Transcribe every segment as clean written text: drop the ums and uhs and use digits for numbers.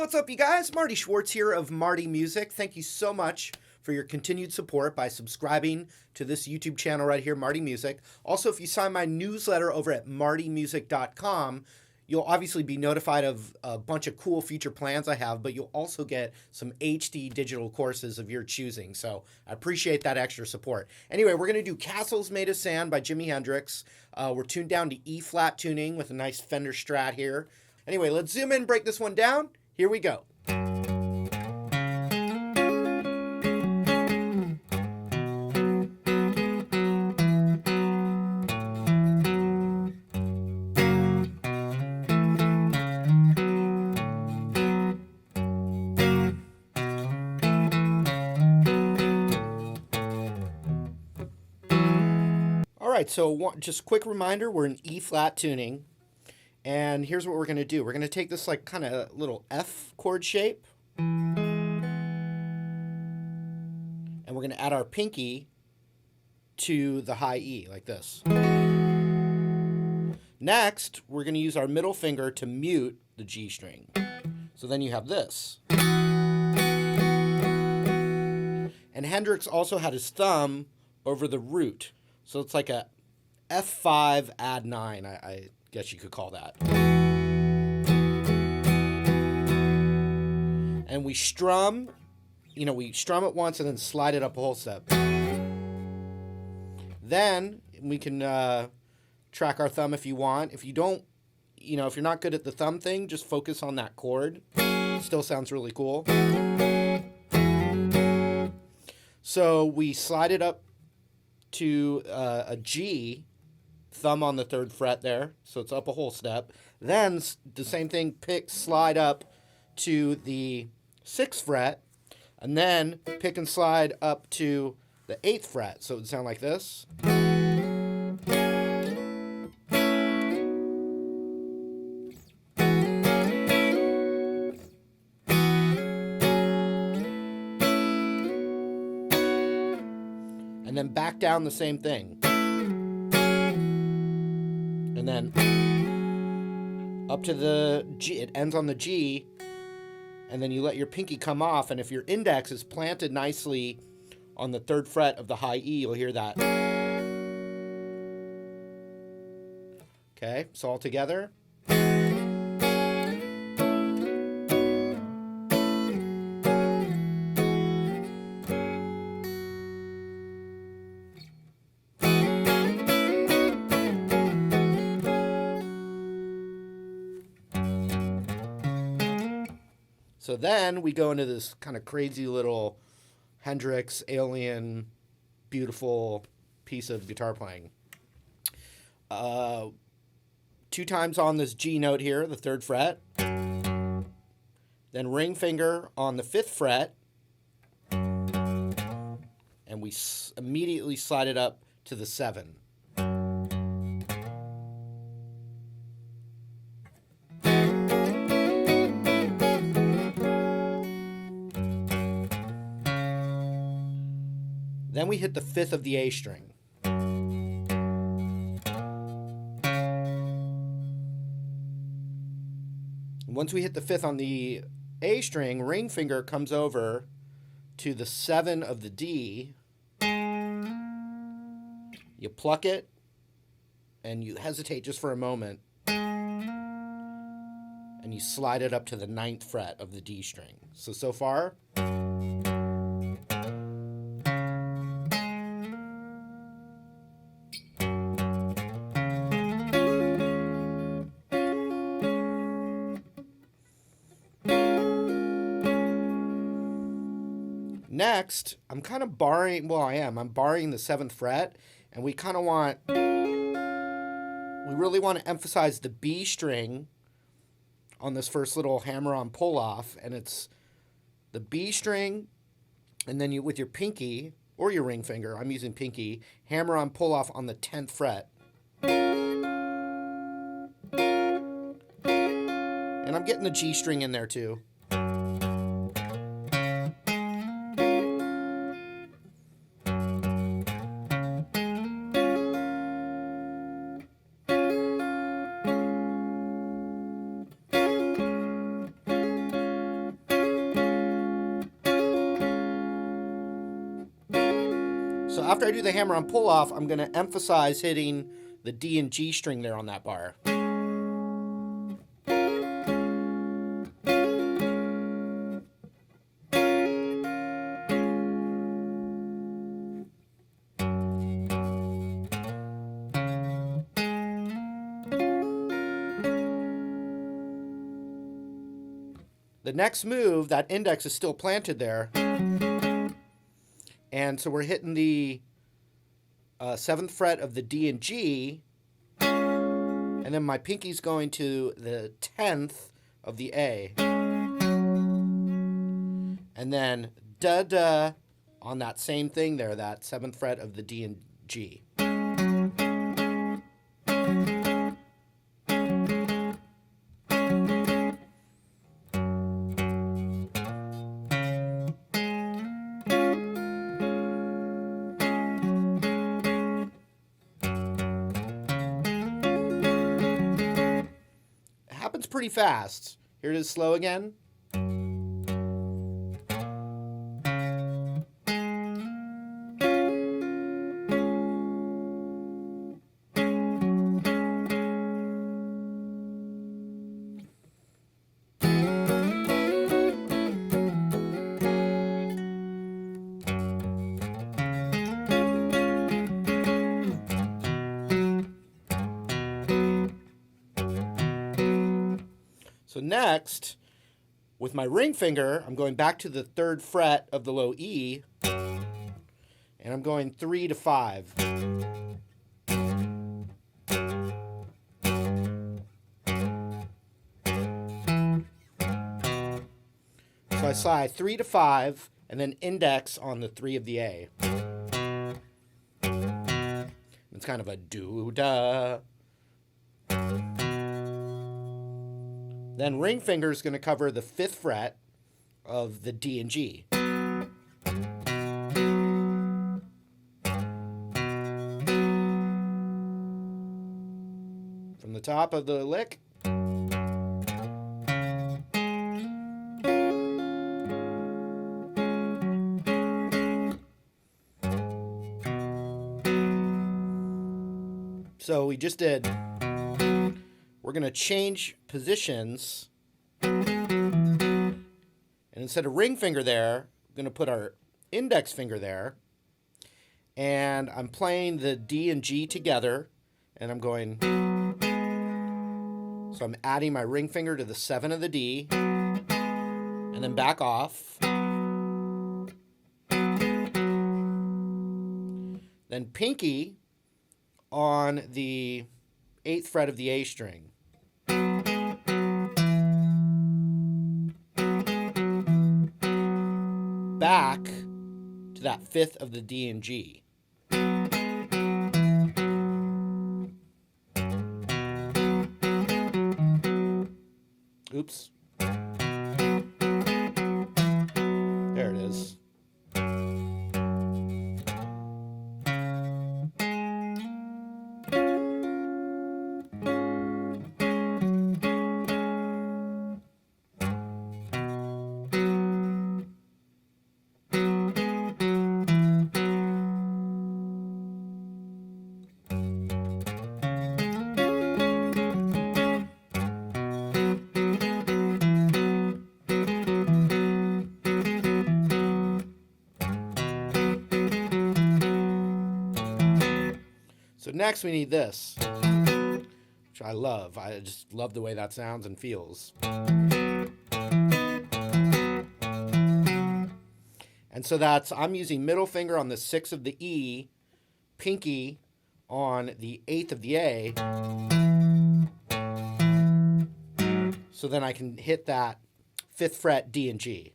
what's up, you guys? Marty Schwartz here of Marty Music. Thank you so much for your continued support by subscribing to this YouTube channel right here, Marty Music. Also, if you sign my newsletter over at martymusic.com, you'll obviously be notified of a bunch of cool future plans I have, but you'll also get some HD digital courses of your choosing. So I appreciate that extra support. Anyway, we're going to do Castles Made of Sand by Jimi Hendrix. We're tuned down to E-flat tuning with a nice Fender Strat here. Anyway, let's zoom in, break this one down. Here we go. All right, so just quick reminder, we're in E-flat tuning. And here's what we're going to do. We're going to take this like kind of little F chord shape. And we're going to add our pinky to the high E like this. Next, we're going to use our middle finger to mute the G string. So then you have this. And Hendrix also had his thumb over the root. So it's like a F5 add 9, I guess you could call that. And we strum, we strum it once and then slide it up a whole step. Then we can track our thumb if you want. If you don't, if you're not good at the thumb thing, just focus on that chord. Still sounds really cool. So we slide it up to a G, thumb on the 3rd fret there, so it's up a whole step. Then the same thing, slide up to the 6th fret, and then pick and slide up to the 8th fret, so it would sound like this. And then back down the same thing. And then up to the G, it ends on the G, and then you let your pinky come off, and if your index is planted nicely on the 3rd fret of the high E, you'll hear that. Okay, so all together. So then we go into this kind of crazy little Hendrix alien, beautiful piece of guitar playing. 2 times on this G note here, the 3rd fret. Then ring finger on the 5th fret. And we immediately slide it up to the 7. Then we hit the 5th of the A string. Once we hit the 5th on the A string, ring finger comes over to the 7 of the D. You pluck it, and you hesitate just for a moment, and you slide it up to the 9th fret of the D string. So far. Next, I'm kind of borrowing, I'm borrowing the 7th fret, and we kind of we really want to emphasize the B string on this first little hammer-on pull-off, and it's the B string, and then you, with your pinky, or your ring finger, I'm using pinky, hammer-on pull-off on the 10th fret. And I'm getting the G string in there too. So after I do the hammer-on pull-off, I'm going to emphasize hitting the D and G string there on that bar. The next move, that index is still planted there. And so we're hitting the 7th fret of the D and G. And then my pinky's going to the 10th of the A. And then da-da on that same thing there, that 7th fret of the D and G. Happens pretty fast. Here it is slow again. So next, with my ring finger, I'm going back to the 3rd fret of the low E, and I'm going 3 to 5. So I slide 3 to 5, and then index on the 3 of the A. It's kind of a do-da. Then ring finger is going to cover the 5th fret of the D and G. From the top of the lick. So we just did. We're going to change positions, and instead of ring finger there, I'm going to put our index finger there, and I'm playing the D and G together, and I'm going, so I'm adding my ring finger to the 7 of the D, and then back off, then pinky on the 8th fret of the A string. Back to that 5th of the D and G. Oops. There it is. So next we need this, which I love. I just love the way that sounds and feels. And so I'm using middle finger on the 6 of the E, pinky on the 8th of the A. So then I can hit that 5th fret D and G.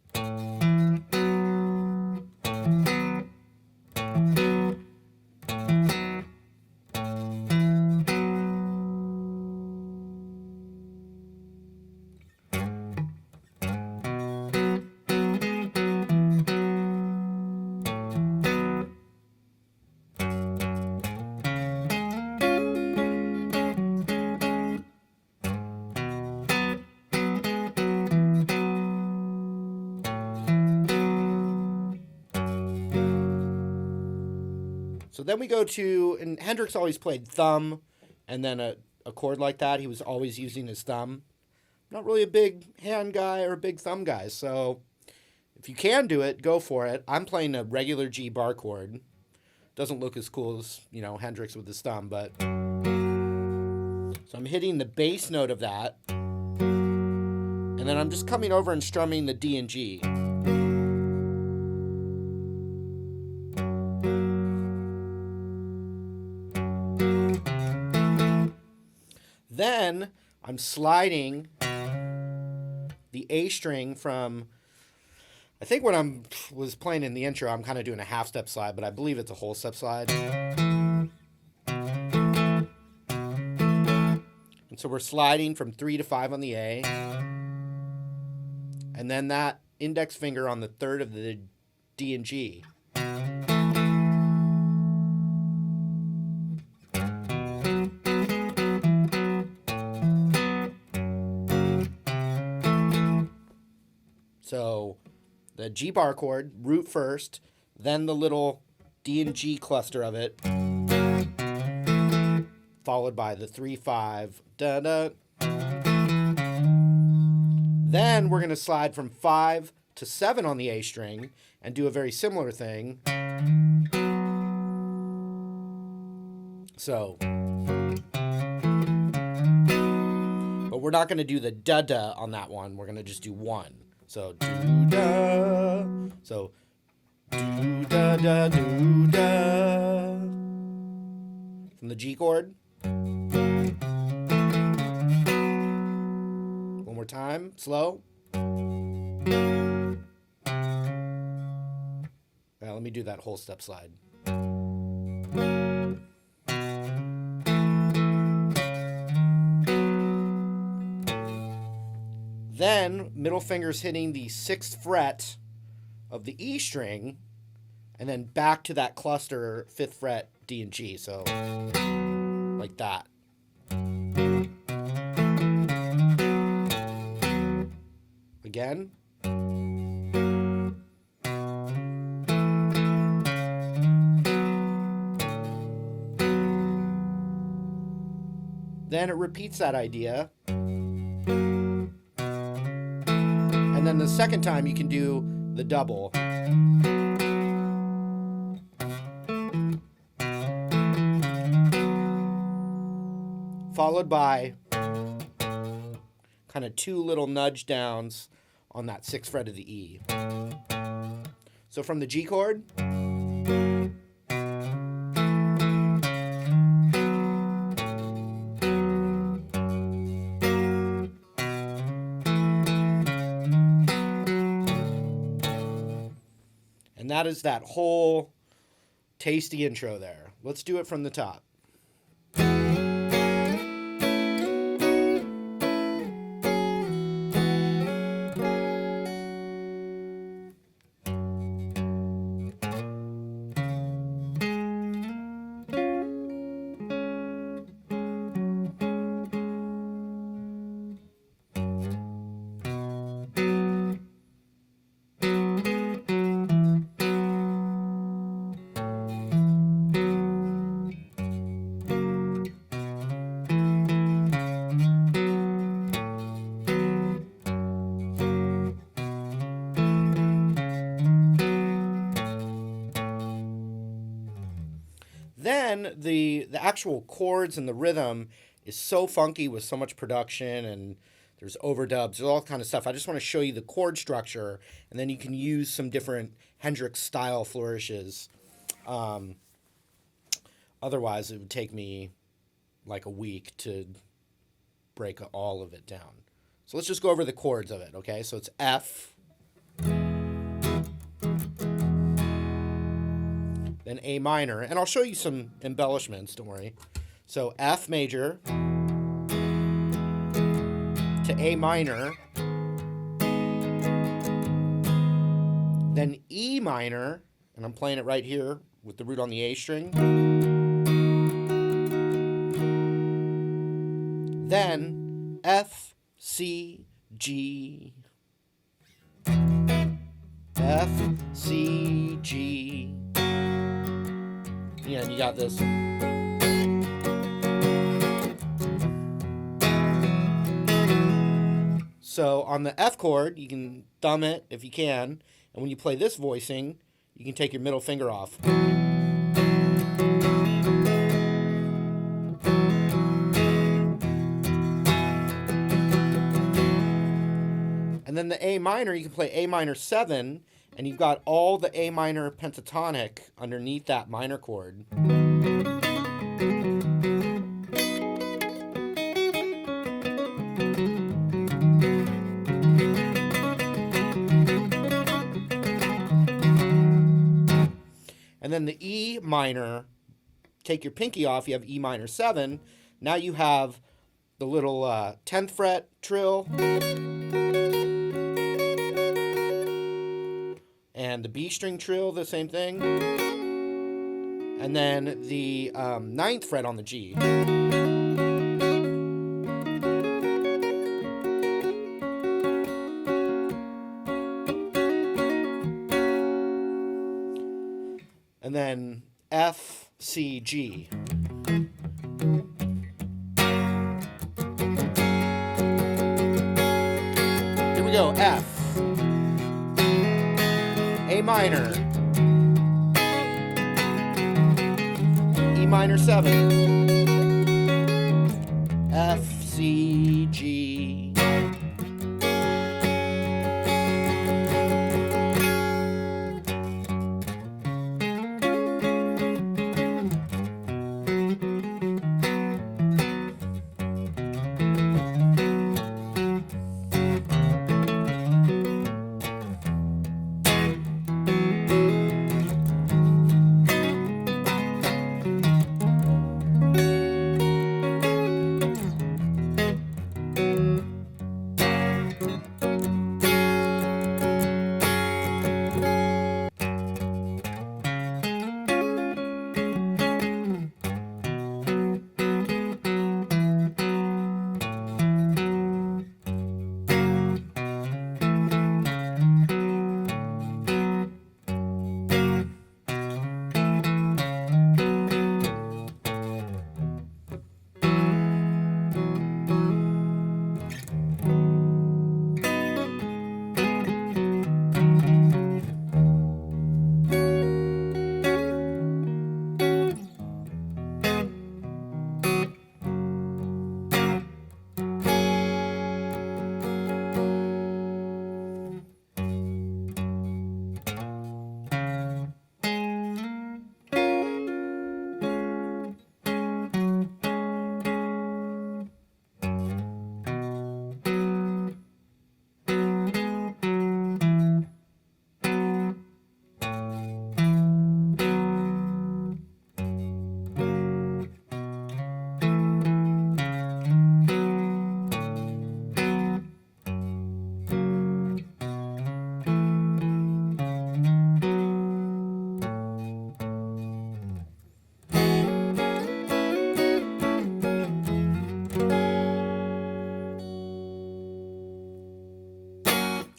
So then we go to, and Hendrix always played thumb and then a chord like that. He was always using his thumb. Not really a big hand guy or a big thumb guy, so if you can do it, go for it. I'm playing a regular G bar chord. Doesn't look as cool as, you know, Hendrix with his thumb, but... So I'm hitting the bass note of that. And then I'm just coming over and strumming the D and G. Then I'm sliding the A string from, I think when I was playing in the intro, I'm kind of doing a half step slide, but I believe it's a whole step slide. And so we're sliding from 3 to 5 on the A. And then that index finger on the third of the D and G. So the G bar chord, root first, then the little D and G cluster of it, followed by the 3-5, da-da. Then we're going to slide from 5 to 7 on the A string and do a very similar thing. So, but we're not going to do the da-da on that one. We're going to just do 1. So, do-da. So, do-da-da, do-da. From the G chord. One more time, slow. Now, let me do that whole step slide. Then, middle finger's hitting the 6th fret of the E string, and then back to that cluster 5th fret D and G. So, like that. Again. Then it repeats that idea. And then the second time you can do the double. Followed by kind of 2 little nudge downs on that 6th fret of the E. So from the G chord. And that is that whole tasty intro there. Let's do it from the top. Then the actual chords and the rhythm is so funky with so much production, and there's overdubs, there's all kind of stuff. I just want to show you the chord structure, and then you can use some different Hendrix style flourishes. Otherwise, it would take me like a week to break all of it down. So let's just go over the chords of it, okay? So it's F, then A minor, and I'll show you some embellishments, don't worry. So F major to A minor, then E minor, and I'm playing it right here with the root on the A string. Then F, C, G, F, C, G, You got this. So on the F chord, you can thumb it if you can, and when you play this voicing, you can take your middle finger off. And then the A minor, you can play A minor 7, and you've got all the A minor pentatonic underneath that minor chord. And then the E minor, take your pinky off, you have E minor 7. Now you have the little 10th fret trill, and the B string trill, the same thing. And then the 9th fret on the G. And then F, C, G. Here we go. F, A minor, E minor 7, F, C, G.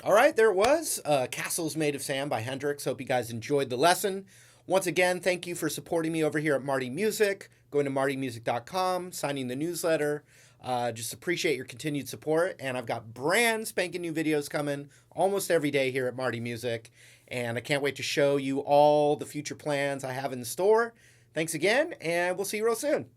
All right, there it was. Castles Made of Sand by Hendrix. Hope you guys enjoyed the lesson. Once again, thank you for supporting me over here at Marty Music, going to martymusic.com, signing the newsletter. Just appreciate your continued support. And I've got brand spanking new videos coming almost every day here at Marty Music. And I can't wait to show you all the future plans I have in store. Thanks again, and we'll see you real soon.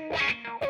Wow.